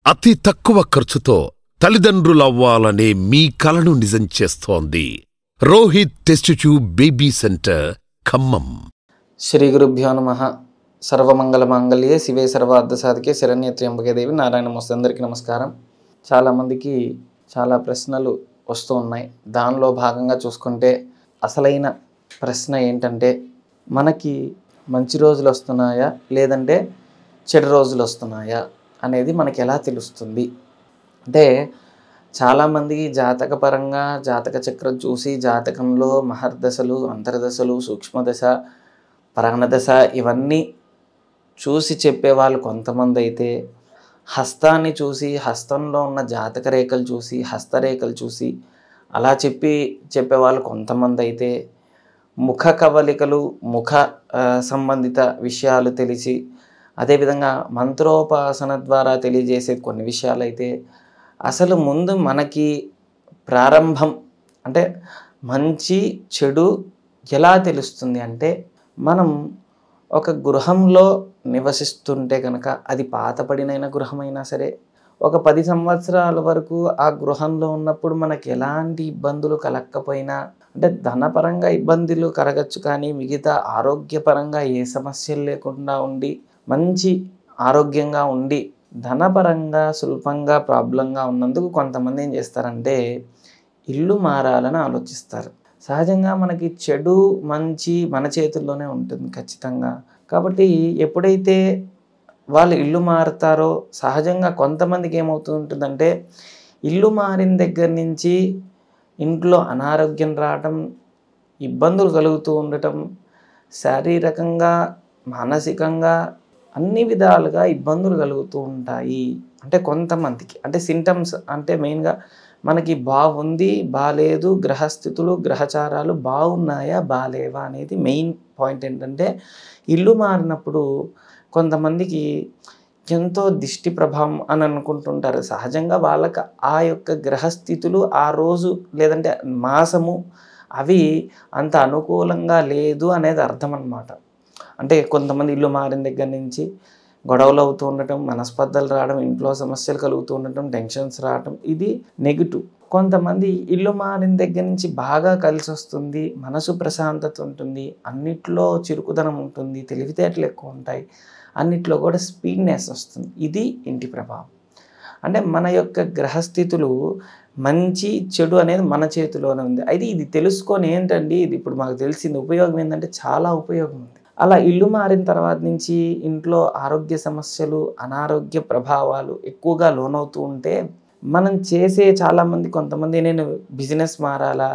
అతి తక్కువ ఖర్చుతో తల్లిదండ్రులవ్వాలనే మీ కలను నిజం చేస్తోంది Rohit test tube baby centre Khammam. Shri గురుభ్యో నమః. సర్వమంగళ మాంగళ్యే శివే సర్వార్థ సాధికే శరణ్యే త్ర్యంబకే దేవి నారాయణ నమస్తే. అందరికీ నమస్కారం. చాలామందికి చాలా ప్రశ్నలు వస్తూ ఉన్నాయి. దానిలో భాగంగా చూసుకుంటే అసలైన ప్రశ్న ఏంటంటే, మనకి మంచి రోజులు వస్తున్నాయా లేదంటే చెడు రోజులు వస్తున్నాయా అనేది మనకి ఎలా తెలుస్తుంది అంటే, చాలామందికి జాతకపరంగా జాతక చక్రం చూసి జాతకంలో మహర్దశలు, అంతర్దశలు, సూక్ష్మదశ, పరాణదశ ఇవన్నీ చూసి చెప్పేవాళ్ళు కొంతమంది అయితే, హస్తాన్ని చూసి హస్తంలో ఉన్న జాతక రేఖలు చూసి హస్తరేఖలు చూసి అలా చెప్పేవాళ్ళు కొంతమంది అయితే, ముఖ కవలికలు ముఖ సంబంధిత విషయాలు తెలిసి అదేవిధంగా మంత్రోపాసన ద్వారా తెలియజేసే కొన్ని విషయాలు అయితే, అసలు ముందు మనకి ప్రారంభం అంటే మంచి చెడు ఎలా తెలుస్తుంది అంటే, మనం ఒక గృహంలో నివసిస్తుంటే కనుక అది పాతపడినైన గృహమైనా సరే, ఒక 10 సంవత్సరాల వరకు ఆ గృహంలో ఉన్నప్పుడు మనకి ఎలాంటి ఇబ్బందులు కలగకపోయినా, అంటే ధనపరంగా ఇబ్బందులు కలగచ్చు కానీ మిగతా ఆరోగ్యపరంగా ఏ సమస్యలు లేకుండా ఉండి మంచి ఆరోగ్యంగా ఉండి ధనపరంగా స్వల్పంగా ప్రాబ్లంగా ఉన్నందుకు కొంతమంది ఏం చేస్తారంటే ఇల్లు మారాలని ఆలోచిస్తారు. సహజంగా మనకి చెడు మంచి మన చేతుల్లోనే ఉంటుంది ఖచ్చితంగా. కాబట్టి ఎప్పుడైతే వాళ్ళు ఇల్లు మారుతారో సహజంగా కొంతమందికి ఏమవుతూ ఉంటుందంటే, ఇల్లు మారిన దగ్గర నుంచి ఇంట్లో అనారోగ్యం రావటం, ఇబ్బందులు కలుగుతూ ఉండటం, శారీరకంగా మానసికంగా అన్ని విధాలుగా ఇబ్బందులు కలుగుతూ ఉంటాయి. అంటే కొంతమందికి అంటే సింటమ్స్ అంటే మెయిన్గా మనకి బాగుంది బాలేదు, గ్రహస్థితులు గ్రహచారాలు బాగున్నాయా బాలేవా అనేది మెయిన్ పాయింట్. ఏంటంటే ఇల్లు మారినప్పుడు కొంతమందికి ఎంతో దిష్టి ప్రభావం అని అనుకుంటుంటారు. సహజంగా వాళ్ళకి ఆ యొక్క గ్రహస్థితులు ఆ రోజు లేదంటే మాసము అవి అంత అనుకూలంగా లేదు అనేది అర్థం అన్నమాట. అంటే కొంతమంది ఇల్లు మారిన దగ్గర నుంచి గొడవలు అవుతూ ఉండటం, మనస్పర్ధలు రావడం, ఇంట్లో సమస్యలు కలుగుతూ ఉండటం, టెన్షన్స్ రావటం, ఇది నెగిటివ్. కొంతమంది ఇల్లు మారిన దగ్గర నుంచి బాగా కలిసి వస్తుంది, మనసు ప్రశాంతత ఉంటుంది, అన్నిట్లో చురుకుదనం ఉంటుంది, తెలివితేటలు ఎక్కువ ఉంటాయి, అన్నిట్లో కూడా స్పీడ్నెస్ వస్తుంది. ఇది ఇంటి ప్రభావం. అంటే మన యొక్క గ్రహస్థితులు మంచి చెడు అనేది మన చేతిలోనే ఉంది. అయితే ఇది తెలుసుకొని ఏంటండి, ఇది ఇప్పుడు మాకు తెలిసింది ఉపయోగం ఏంటంటే చాలా ఉపయోగం ఉంది. అలా ఇల్లు మారిన తర్వాత నుంచి ఇంట్లో ఆరోగ్య సమస్యలు, అనారోగ్య ప్రభావాలు ఎక్కువగా లోనవుతూ ఉంటే, మనం చేసే చాలామంది కొంతమంది నేను బిజినెస్ మారాలా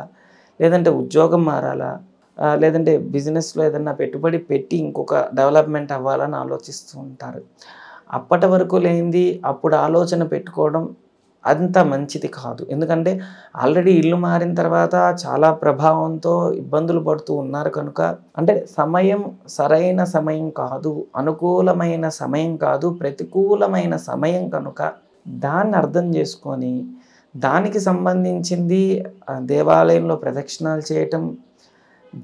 లేదంటే ఉద్యోగం మారాలా లేదంటే బిజినెస్లో ఏదన్నా పెట్టుబడి పెట్టి ఇంకొక డెవలప్మెంట్ అవ్వాలని ఆలోచిస్తూ ఉంటారు. అప్పటి వరకు లేనిది అప్పుడు ఆలోచన పెట్టుకోవడం అంత మంచిది కాదు. ఎందుకంటే ఆల్రెడీ ఇల్లు మారిన తర్వాత చాలా ప్రభావంతో ఇబ్బందులు పడుతూ ఉన్నారు కనుక, అంటే సమయం సరైన సమయం కాదు, అనుకూలమైన సమయం కాదు, ప్రతికూలమైన సమయం కనుక దాన్ని అర్థం చేసుకొని దానికి సంబంధించింది దేవాలయంలో ప్రదక్షిణాలు చేయటం,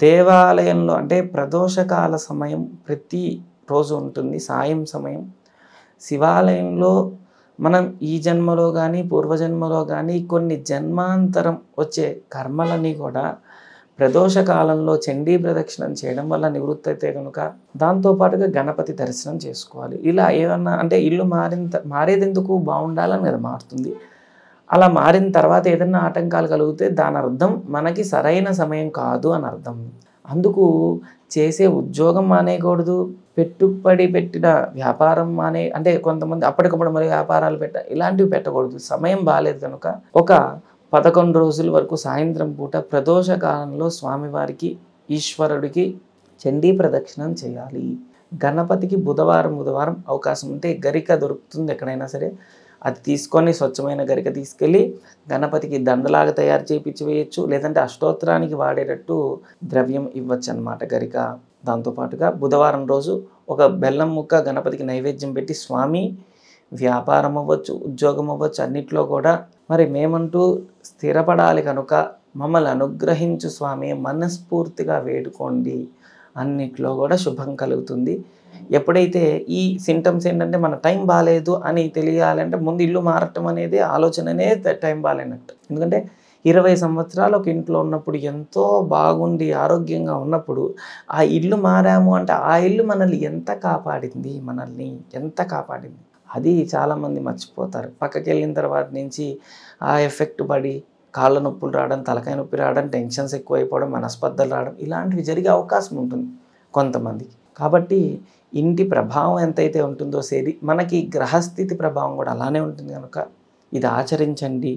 దేవాలయంలో అంటే ప్రదోషకాల సమయం ప్రతి రోజు ఉంటుంది, సాయం సమయం శివాలయంలో మనం ఈ జన్మలో కానీ పూర్వజన్మలో కానీ కొన్ని జన్మాంతరం వచ్చే కర్మలని కూడా ప్రదోషకాలంలో చండీ ప్రదక్షిణం చేయడం వల్ల నివృత్తి అయితే కనుక దాంతోపాటుగా గణపతి దర్శనం చేసుకోవాలి. ఇలా ఏమన్నా అంటే ఇల్లు మారేది ఎందుకు బాగుండాలని కదా మారుతుంది. అలా మారిన తర్వాత ఏదైనా ఆటంకాలు కలిగితే దాని అర్థం మనకి సరైన సమయం కాదు అని అర్థం. అందుకు చేసే ఉద్యోగం మానేయకూడదు, పెట్టుబడి పెట్టిన వ్యాపారం అంటే కొంతమంది అప్పటికప్పుడు మరి వ్యాపారాలు ఇలాంటివి పెట్టకూడదు. సమయం బాగాలేదు కనుక ఒక 11 రోజుల వరకు సాయంత్రం పూట ప్రదోష కాలంలో స్వామివారికి ఈశ్వరుడికి చండీ ప్రదక్షిణం చేయాలి. గణపతికి బుధవారం అవకాశం ఉంటే గరిక దొరుకుతుంది ఎక్కడైనా సరే, అది తీసుకొని స్వచ్ఛమైన గరిక తీసుకెళ్ళి గణపతికి దండలాగా తయారు చేయించి వేయచ్చు, లేదంటే అష్టోత్తరానికి వాడేటట్టు ద్రవ్యం ఇవ్వచ్చు అన్నమాట గరిక. దాంతోపాటుగా బుధవారం రోజు ఒక బెల్లం ముక్క గణపతికి నైవేద్యం పెట్టి, స్వామి వ్యాపారం అవ్వచ్చు ఉద్యోగం అవ్వచ్చు అన్నిట్లో కూడా మరి మేమంటూ స్థిరపడాలి కనుక మమ్మల్ని అనుగ్రహించు స్వామి మనస్ఫూర్తిగా వేడుకోండి, అన్నిట్లో కూడా శుభం కలుగుతుంది. ఎప్పుడైతే ఈ సింటమ్స్ ఏంటంటే మన టైం బాగాలేదు అని తెలియాలంటే ముందు ఇల్లు మారటం అనేది ఆలోచననే టైం బాగాలేనట్టు. ఎందుకంటే 20 సంవత్సరాలు ఒక ఇంట్లో ఉన్నప్పుడు ఎంతో బాగుండి ఆరోగ్యంగా ఉన్నప్పుడు ఆ ఇల్లు మారాము అంటే ఆ ఇల్లు మనల్ని ఎంత కాపాడింది అది చాలామంది మర్చిపోతారు. పక్కకి వెళ్ళిన తర్వాత నుంచి ఆ ఎఫెక్ట్ పడి కాళ్ళ నొప్పులు రావడం, తలకాయ నొప్పి రావడం, టెన్షన్స్ ఎక్కువైపోవడం, మనస్పర్ధలు రావడం ఇలాంటివి జరిగే అవకాశం ఉంటుంది కొంతమందికి. కాబట్టి ఇంటి ప్రభావం ఎంతైతే ఉంటుందో మనకి గ్రహస్థితి ప్రభావం కూడా అలానే ఉంటుంది కనుక ఇది ఆచరించండి.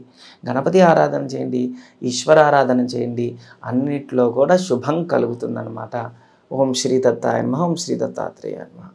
గణపతి ఆరాధన చేయండి, ఈశ్వర ఆరాధన చేయండి, అన్నిట్లో కూడా శుభం కలుగుతుందన్నమాట. ఓం శ్రీ దత్తాయ నమః. ఓం శ్రీ దత్తాత్రేయాయ నమః.